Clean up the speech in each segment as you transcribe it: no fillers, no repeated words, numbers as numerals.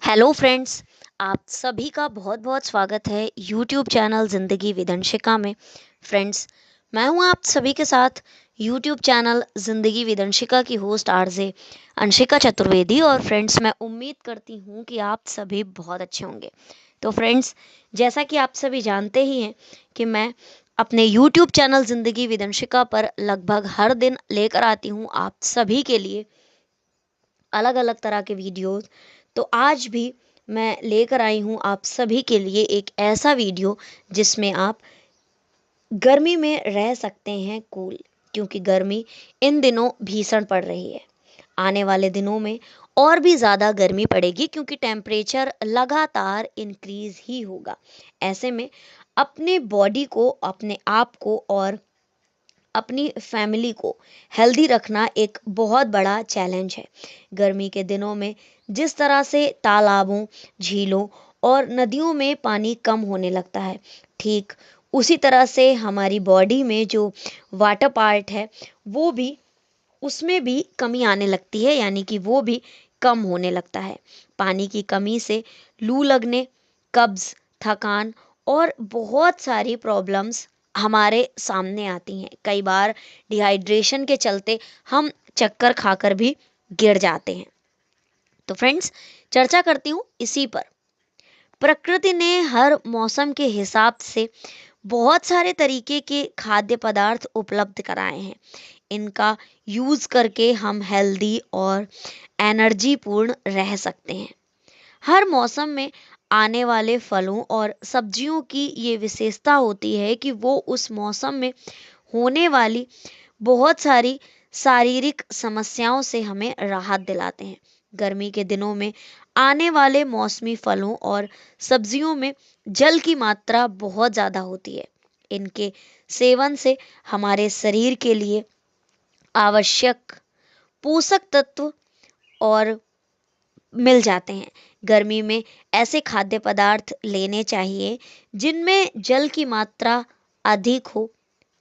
Hello friends. आप सभी का बहुत बहुत स्वागत है यूट्यूब चैनल ज़िंदगी विद अंशिका में। फ्रेंड्स, मैं हूं आप सभी के साथ यूट्यूब चैनल ज़िंदगी विद अंशिका की होस्ट आरजे अंशिका चतुर्वेदी। और फ्रेंड्स, मैं उम्मीद करती हूं कि आप सभी बहुत अच्छे होंगे। तो फ्रेंड्स, जैसा कि आप सभी जानते ही हैं कि मैं अपने यूट्यूब चैनल ज़िंदगी विद अंशिका पर लगभग हर दिन लेकर आती हूं आप सभी के लिए अलग अलग तरह के वीडियोस। तो आज भी मैं लेकर आई हूँ आप सभी के लिए एक ऐसा वीडियो जिसमें आप गर्मी में रह सकते हैं कूल, क्योंकि गर्मी इन दिनों भीषण पड़ रही है। आने वाले दिनों में और भी ज़्यादा गर्मी पड़ेगी, क्योंकि टेम्परेचर लगातार इंक्रीज ही होगा। ऐसे में अपने बॉडी को, अपने आप को और अपनी फैमिली को हेल्दी रखना एक बहुत बड़ा चैलेंज है। गर्मी के दिनों में जिस तरह से तालाबों, झीलों और नदियों में पानी कम होने लगता है, ठीक उसी तरह से हमारी बॉडी में जो वाटर पार्ट है वो भी, उसमें भी कमी आने लगती है, यानी कि वो भी कम होने लगता है। पानी की कमी से लू लगने, कब्ज, थकान और बहुत सारी प्रॉब्लम्स हमारे सामने आती हैं। कई बार डिहाइड्रेशन के चलते हम चक्कर खाकर भी गिर जाते हैं। तो फ्रेंड्स, चर्चा करती हूँ इसी पर। प्रकृति ने हर मौसम के हिसाब से बहुत सारे तरीके के खाद्य पदार्थ उपलब्ध कराए हैं। इनका यूज करके हम हेल्दी और एनर्जी पूर्ण रह सकते हैं। हर मौसम में आने वाले फलों और सब्जियों की ये विशेषता होती है कि वो उस मौसम में होने वाली बहुत सारी शारीरिक समस्याओं से हमें राहत दिलाते हैं। गर्मी के दिनों में आने वाले मौसमी फलों और सब्जियों में जल की मात्रा बहुत ज़्यादा होती है। इनके सेवन से हमारे शरीर के लिए आवश्यक पोषक तत्व और मिल जाते हैं। गर्मी में ऐसे खाद्य पदार्थ लेने चाहिए जिनमें जल की मात्रा अधिक हो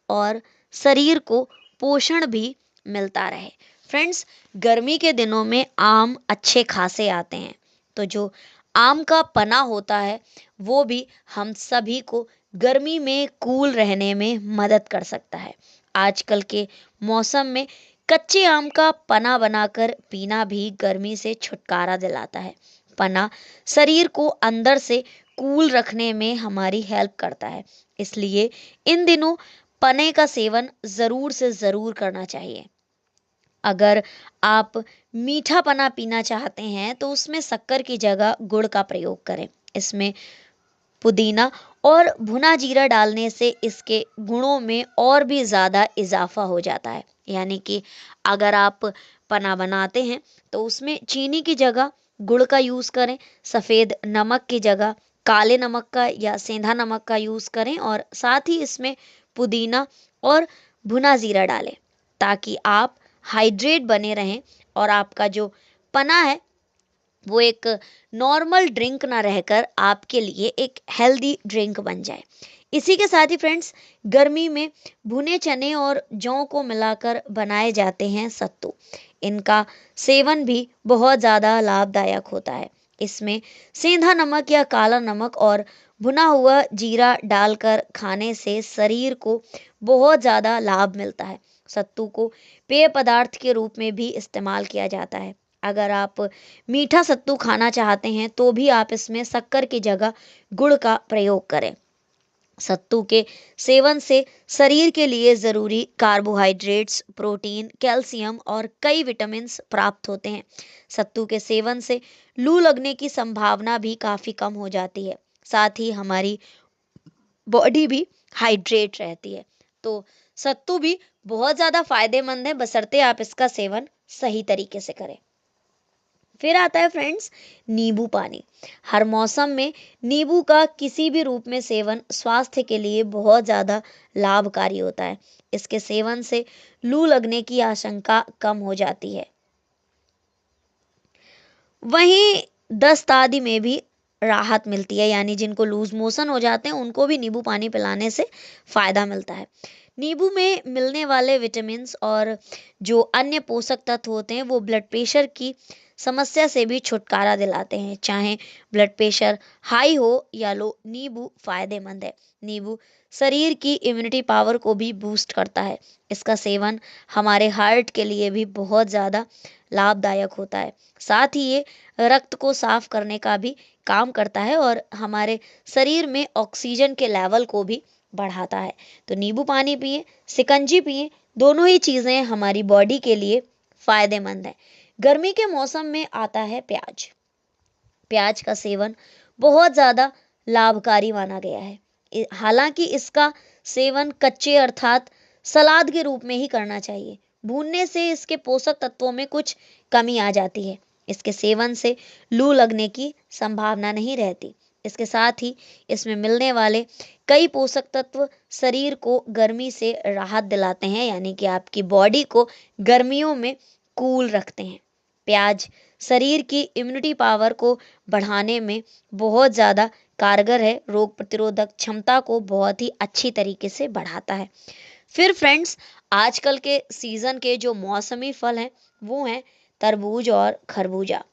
और शरीर को पोषण भी मिलता रहे। फ्रेंड्स, गर्मी के दिनों में आम अच्छे खासे आते हैं। तो जो आम का पना होता है वो भी हम सभी को गर्मी में कूल रहने में मदद कर सकता है। आजकल के मौसम में कच्चे आम का पना बनाकर पीना भी गर्मी से छुटकारा दिलाता है। पना शरीर को अंदर से कूल रखने में हमारी हेल्प करता है। इसलिए इन दिनों पने का सेवन ज़रूर से ज़रूर करना चाहिए। अगर आप मीठा पना पीना चाहते हैं तो उसमें शक्कर की जगह गुड़ का प्रयोग करें। इसमें पुदीना और भुना जीरा डालने से इसके गुणों में और भी ज़्यादा इजाफा हो जाता है। यानी कि अगर आप पना बनाते हैं तो उसमें चीनी की जगह गुड़ का यूज़ करें, सफ़ेद नमक की जगह काले नमक का या सेंधा नमक का यूज़ करें, और साथ ही इसमें पुदीना और भुना जीरा डालें, ताकि आप हाइड्रेट बने रहें और आपका जो पना है वो एक नॉर्मल ड्रिंक ना रहकर आपके लिए एक हेल्दी ड्रिंक बन जाए। इसी के साथ ही फ्रेंड्स, गर्मी में भुने चने और जौ को मिलाकर बनाए जाते हैं सत्तू। इनका सेवन भी बहुत ज़्यादा लाभदायक होता है। इसमें सेंधा नमक या काला नमक और भुना हुआ जीरा डालकर खाने से शरीर को बहुत ज़्यादा लाभ मिलता है। सत्तू को पेय पदार्थ के रूप में भी इस्तेमाल किया जाता है। अगर आप मीठा सत्तू खाना चाहते हैं तो भी आप इसमें शक्कर की जगह गुड़ का प्रयोग करें। सत्तू के सेवन से शरीर के लिए ज़रूरी कार्बोहाइड्रेट्स, प्रोटीन, कैल्शियम और कई विटामिन्स प्राप्त होते हैं। सत्तू के सेवन से लू लगने की संभावना भी काफ़ी कम हो जाती है। साथ ही हमारी बॉडी भी हाइड्रेट रहती है। तो सत्तू भी बहुत ज़्यादा फायदेमंद है, बशर्ते आप इसका सेवन सही तरीके से करें। फिर आता है फ्रेंड्स नींबू पानी। हर मौसम में नींबू का किसी भी रूप में सेवन स्वास्थ्य के लिए बहुत ज़्यादा लाभकारी होता है। इसके सेवन से लू लगने की आशंका कम हो जाती है। वहीं दस्त आदि में भी राहत मिलती है, यानी जिनको लूज मोशन हो जाते हैं उनको भी नींबू पानी पिलाने से फायदा मिलता है। नींबू में मिलने वाले विटामिन्स और जो अन्य पोषक तत्व होते हैं वो ब्लड प्रेशर की समस्या से भी छुटकारा दिलाते हैं। चाहे ब्लड प्रेशर हाई हो या लो, नींबू फायदेमंद है। नींबू शरीर की इम्यूनिटी पावर को भी बूस्ट करता है। इसका सेवन हमारे हार्ट के लिए भी बहुत ज़्यादा लाभदायक होता है। साथ ही ये रक्त को साफ करने का भी काम करता है और हमारे शरीर में ऑक्सीजन के लेवल को भी बढ़ाता है। तो नींबू पानी पिए, शिकंजी पिए, दोनों ही चीज़ें हमारी बॉडी के लिए फायदेमंद है। गर्मी के मौसम में आता है प्याज। प्याज का सेवन बहुत ज़्यादा लाभकारी माना गया है। हालांकि इसका सेवन कच्चे अर्थात सलाद के रूप में ही करना चाहिए। भूनने से इसके पोषक तत्वों में कुछ कमी आ जाती है। इसके सेवन से लू लगने की संभावना नहीं रहती। इसके साथ ही इसमें मिलने वाले कई पोषक तत्व शरीर को गर्मी से राहत दिलाते हैं, यानी कि आपकी बॉडी को गर्मियों में कूल रखते हैं। प्याज शरीर की इम्यूनिटी पावर को बढ़ाने में बहुत ज़्यादा कारगर है। रोग प्रतिरोधक क्षमता को बहुत ही अच्छी तरीके से बढ़ाता है। फिर फ्रेंड्स, आजकल के सीजन के जो मौसमी फल हैं वो हैं तरबूज और खरबूजा।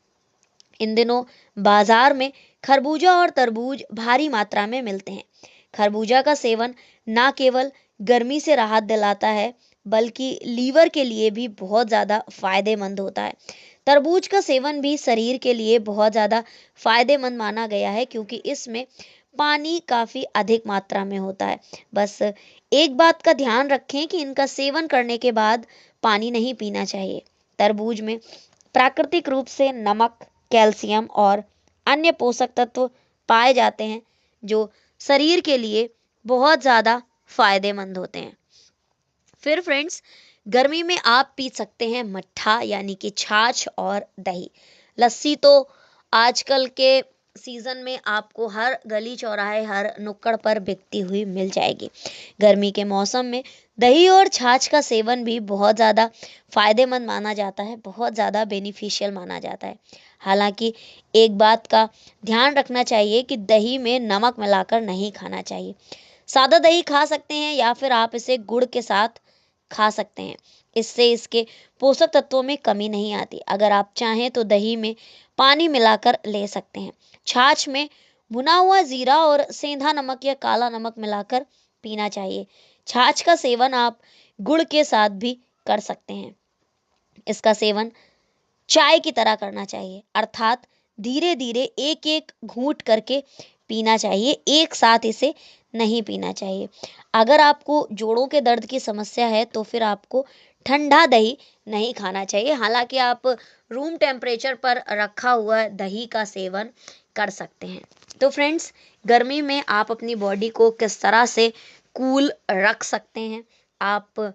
इन दिनों बाजार में खरबूजा और तरबूज भारी मात्रा में मिलते हैं। खरबूजा का सेवन न केवल गर्मी से राहत दिलाता है बल्कि लीवर के लिए भी बहुत ज़्यादा फायदेमंद होता है। तरबूज का सेवन भी शरीर के लिए बहुत ज़्यादा फायदेमंद माना गया है क्योंकि इसमें पानी काफ़ी अधिक मात्रा में होता है। बस एक बात का ध्यान रखें कि इनका सेवन करने के बाद पानी नहीं पीना चाहिए। तरबूज में प्राकृतिक रूप से नमक, कैल्शियम और अन्य पोषक तत्व पाए जाते हैं जो शरीर के लिए बहुत ज़्यादा फायदेमंद होते हैं। फिर फ्रेंड्स, गर्मी में आप पी सकते हैं मट्ठा यानी कि छाछ और दही। लस्सी तो आजकल के सीजन में आपको हर गली चौराहे, हर नुक्कड़ पर बिकती हुई मिल जाएगी। गर्मी के मौसम में दही और छाछ का सेवन भी बहुत ज़्यादा फायदेमंद माना जाता है, बहुत ज़्यादा बेनिफिशियल माना जाता है। हालांकि एक बात का ध्यान रखना चाहिए कि दही में नमक मिलाकर नहीं खाना चाहिए। सादा दही खा सकते हैं या फिर आप इसे गुड़ के साथ खा सकते हैं। इससे इसके पोषक तत्वों में कमी नहीं आती। अगर आप चाहें तो दही में पानी मिलाकर ले सकते हैं। छाछ में भुना हुआ जीरा और सेंधा नमक या काला नमक मिलाकर पीना चाहिए। छाछ का सेवन आप गुड़ के साथ भी कर सकते हैं। इसका सेवन चाय की तरह करना चाहिए, अर्थात धीरे धीरे एक एक घूंट करके पीना चाहिए, एक साथ इसे नहीं पीना चाहिए। अगर आपको जोड़ों के दर्द की समस्या है तो फिर आपको ठंडा दही नहीं खाना चाहिए। हालांकि आप रूम टेम्परेचर पर रखा हुआ दही का सेवन कर सकते हैं। तो फ्रेंड्स, गर्मी में आप अपनी बॉडी को किस तरह से कूल रख सकते हैं? आप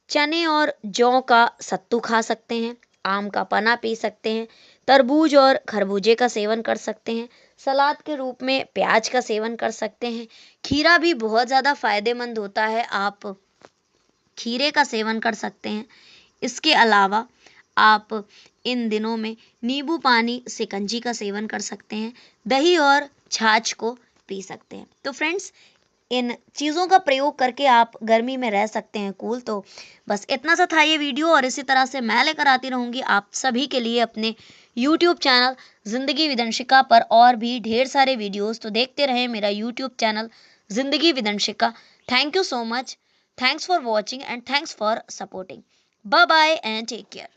चने और जौ का सत्तू खा सकते हैं, आम का पन्ना पी सकते हैं, तरबूज और खरबूजे का सेवन कर सकते हैं, सलाद के रूप में प्याज का सेवन कर सकते हैं। खीरा भी बहुत ज़्यादा फायदेमंद होता है, आप खीरे का सेवन कर सकते हैं। इसके अलावा आप इन दिनों में नींबू पानी, शिकंजी का सेवन कर सकते हैं, दही और छाछ को पी सकते हैं। तो फ्रेंड्स, इन चीज़ों का प्रयोग करके आप गर्मी में रह सकते हैं कूल। तो बस इतना सा था ये वीडियो, और इसी तरह से मैं लेकर आती रहूँगी आप सभी के लिए अपने यूट्यूब चैनल ज़िंदगी विदंशिका पर और भी ढेर सारे वीडियोस। तो देखते रहें मेरा यूट्यूब चैनल ज़िंदगी विदंशिका। Thank you so much, thanks for watching and thanks for supporting. Bye bye and take care.